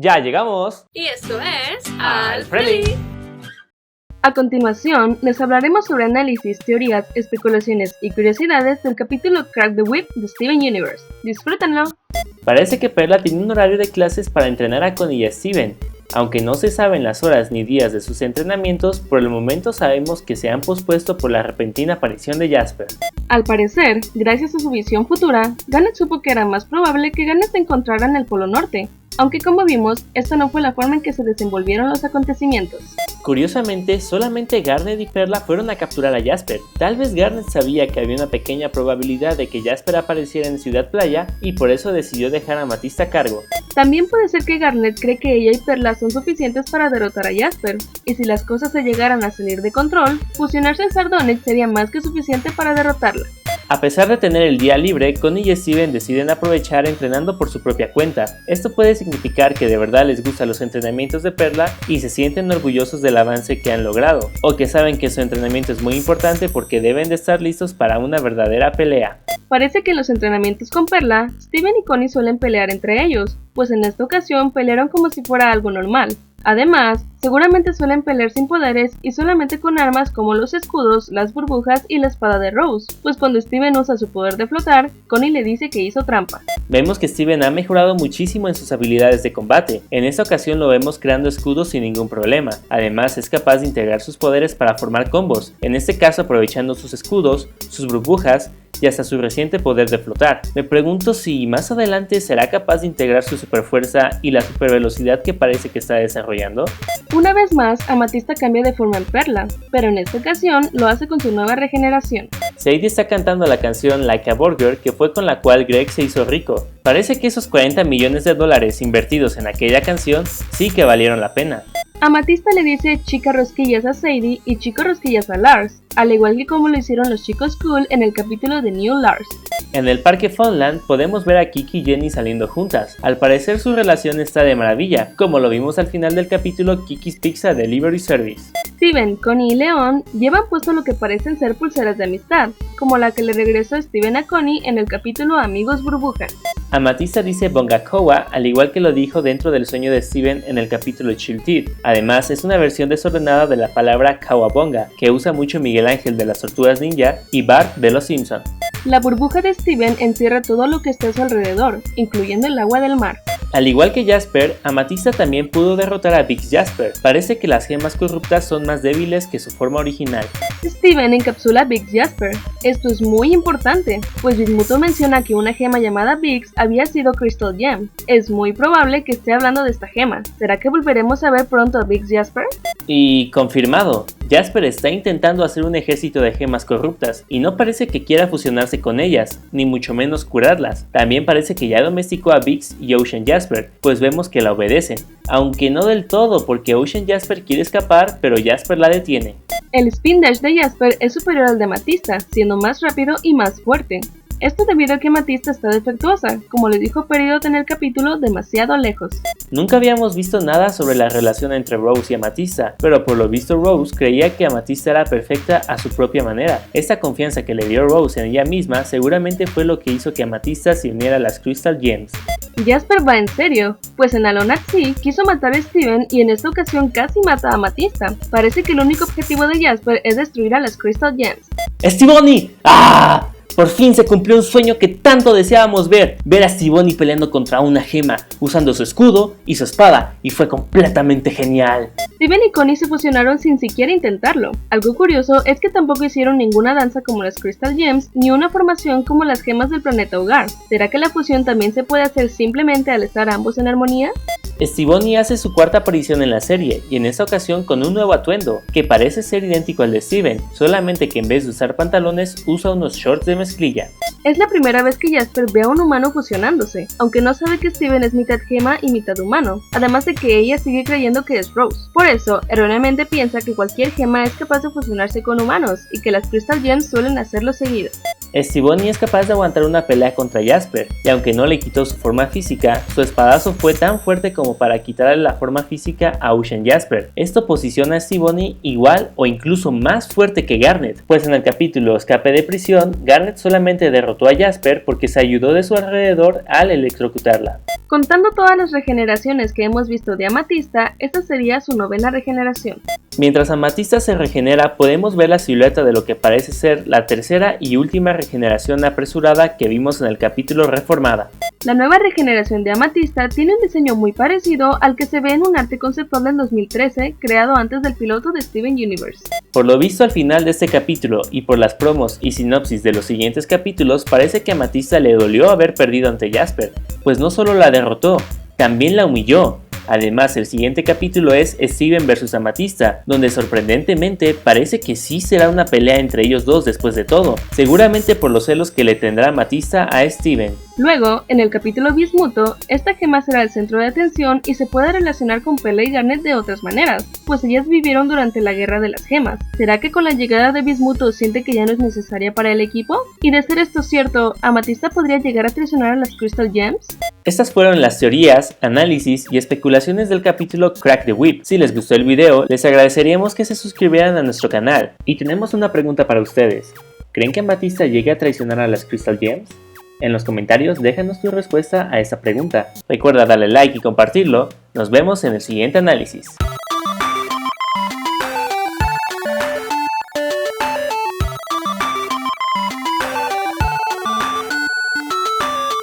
¡Ya llegamos! Y esto es Alfredi. A continuación, les hablaremos sobre análisis, teorías, especulaciones y curiosidades del capítulo Crack the Whip de Steven Universe. ¡Disfrútenlo! Parece que Perla tiene un horario de clases para entrenar a Connie y a Steven. Aunque no se saben las horas ni días de sus entrenamientos, por el momento sabemos que se han pospuesto por la repentina aparición de Jasper. Al parecer, gracias a su visión futura, Garnet supo que era más probable que Garnet se encontrara en el Polo Norte, aunque como vimos, esta no fue la forma en que se desenvolvieron los acontecimientos. Curiosamente, solamente Garnet y Perla fueron a capturar a Jasper. Tal vez Garnet sabía que había una pequeña probabilidad de que Jasper apareciera en Ciudad Playa y por eso decidió dejar a Amatista a cargo. También puede ser que Garnet cree que ella y Perla son suficientes para derrotar a Jasper, y si las cosas se llegaran a salir de control, fusionarse en Sardonyx sería más que suficiente para derrotarla. A pesar de tener el día libre, Connie y Steven deciden aprovechar entrenando por su propia cuenta. Esto puede significar que de verdad les gustan los entrenamientos de Perla y se sienten orgullosos del avance que han logrado, o que saben que su entrenamiento es muy importante porque deben de estar listos para una verdadera pelea. Parece que en los entrenamientos con Perla, Steven y Connie suelen pelear entre ellos, pues en esta ocasión pelearon como si fuera algo normal. Además, seguramente suelen pelear sin poderes y solamente con armas como los escudos, las burbujas y la espada de Rose, pues cuando Steven usa su poder de flotar, Connie le dice que hizo trampa. Vemos que Steven ha mejorado muchísimo en sus habilidades de combate. En esta ocasión lo vemos creando escudos sin ningún problema. Además es capaz de integrar sus poderes para formar combos, en este caso aprovechando sus escudos, sus burbujas y hasta su reciente poder de flotar. Me pregunto si más adelante será capaz de integrar su superfuerza y la supervelocidad que parece que está desarrollando. Una vez más, Amatista cambia de forma en Perla, pero en esta ocasión lo hace con su nueva regeneración. Sadie está cantando la canción Like a Burger, que fue con la cual Greg se hizo rico. Parece que esos 40 millones de dólares invertidos en aquella canción sí que valieron la pena. Amatista le dice chica rosquillas a Sadie y chico rosquillas a Lars, al igual que como lo hicieron los chicos cool en el capítulo de New Lars. En el parque Funland podemos ver a Kiki y Jenny saliendo juntas. Al parecer su relación está de maravilla, como lo vimos al final del capítulo Kiki's Pizza Delivery Service. Steven, Connie y Leon llevan puesto lo que parecen ser pulseras de amistad, como la que le regresó Steven a Connie en el capítulo Amigos Burbuja. Amatista dice Bongakowa, al igual que lo dijo dentro del sueño de Steven en el capítulo Chill Teeth. Además, es una versión desordenada de la palabra Kawabonga, que usa mucho Miguel Ángel de las Tortugas Ninja y Bart de Los Simpson. La burbuja de Steven encierra todo lo que está a su alrededor, incluyendo el agua del mar. Al igual que Jasper, Amatista también pudo derrotar a Big Jasper. Parece que las gemas corruptas son más débiles que su forma original. Steven encapsula a Big Jasper. Esto es muy importante, pues Bismuto menciona que una gema llamada Biggs había sido Crystal Gem. Es muy probable que esté hablando de esta gema. ¿Será que volveremos a ver pronto a Big Jasper? Y confirmado, Jasper está intentando hacer un ejército de gemas corruptas y no parece que quiera fusionarse con ellas, ni mucho menos curarlas. También parece que ya domesticó a Biggs y Ocean Jasper, pues vemos que la obedecen, aunque no del todo porque Ocean Jasper quiere escapar, pero Jasper la detiene. El Spin Dash de Jasper es superior al de Amatista, siendo más rápido y más fuerte. Esto debido a que Amatista está defectuosa, como le dijo Peridot en el capítulo Demasiado Lejos. Nunca habíamos visto nada sobre la relación entre Rose y Amatista, pero por lo visto Rose creía que Amatista era perfecta a su propia manera. Esta confianza que le dio Rose en ella misma seguramente fue lo que hizo que Amatista se uniera a las Crystal Gems. Jasper va en serio, pues en Alone at Sea quiso matar a Steven y en esta ocasión casi mata a Amatista. Parece que el único objetivo de Jasper es destruir a las Crystal Gems. ¡Stivoni! ¡Ah! Por fin se cumplió un sueño que tanto deseábamos ver a Stivoni peleando contra una gema, usando su escudo y su espada, y fue completamente genial. Steven y Connie se fusionaron sin siquiera intentarlo. Algo curioso es que tampoco hicieron ninguna danza como las Crystal Gems, ni una formación como las gemas del planeta Hogar. ¿Será que la fusión también se puede hacer simplemente al estar ambos en armonía? Stivoni hace su cuarta aparición en la serie, y en esta ocasión con un nuevo atuendo, que parece ser idéntico al de Steven, solamente que en vez de usar pantalones, usa unos shorts de mezclilla. Es la primera vez que Jasper ve a un humano fusionándose, aunque no sabe que Steven es mitad gema y mitad humano, además de que ella sigue creyendo que es Rose. Por eso, erróneamente piensa que cualquier gema es capaz de fusionarse con humanos, y que las Crystal Gems suelen hacerlo seguido. Stivoni es capaz de aguantar una pelea contra Jasper, y aunque no le quitó su forma física, su espadazo fue tan fuerte como como para quitarle la forma física a Ocean Jasper. Esto posiciona a Stevonnie igual o incluso más fuerte que Garnet, pues en el capítulo Escape de prisión, Garnet solamente derrotó a Jasper porque se ayudó de su alrededor al electrocutarla. Contando todas las regeneraciones que hemos visto de Amatista, esta sería su novena regeneración. Mientras Amatista se regenera, podemos ver la silueta de lo que parece ser la tercera y última regeneración apresurada que vimos en el capítulo Reformada. La nueva regeneración de Amatista tiene un diseño muy parecido al que se ve en un arte conceptual del 2013 creado antes del piloto de Steven Universe. Por lo visto al final de este capítulo y por las promos y sinopsis de los siguientes capítulos, parece que a Amatista le dolió haber perdido ante Jasper, pues no solo la derrotó, también la humilló. Además, el siguiente capítulo es Steven vs Amatista, donde sorprendentemente parece que sí será una pelea entre ellos dos después de todo, seguramente por los celos que le tendrá Amatista a Steven. Luego, en el capítulo Bismuto, esta gema será el centro de atención y se puede relacionar con Pela y Garnet de otras maneras, pues ellas vivieron durante la Guerra de las Gemas. ¿Será que con la llegada de Bismuto siente que ya no es necesaria para el equipo? Y de ser esto cierto, ¿Amatista podría llegar a traicionar a las Crystal Gems? Estas fueron las teorías, análisis y especulaciones del capítulo Crack the Whip. Si les gustó el video, les agradeceríamos que se suscribieran a nuestro canal. Y tenemos una pregunta para ustedes. ¿Creen que Amatista llegue a traicionar a las Crystal Gems? En los comentarios déjanos tu respuesta a esta pregunta. Recuerda darle like y compartirlo. Nos vemos en el siguiente análisis.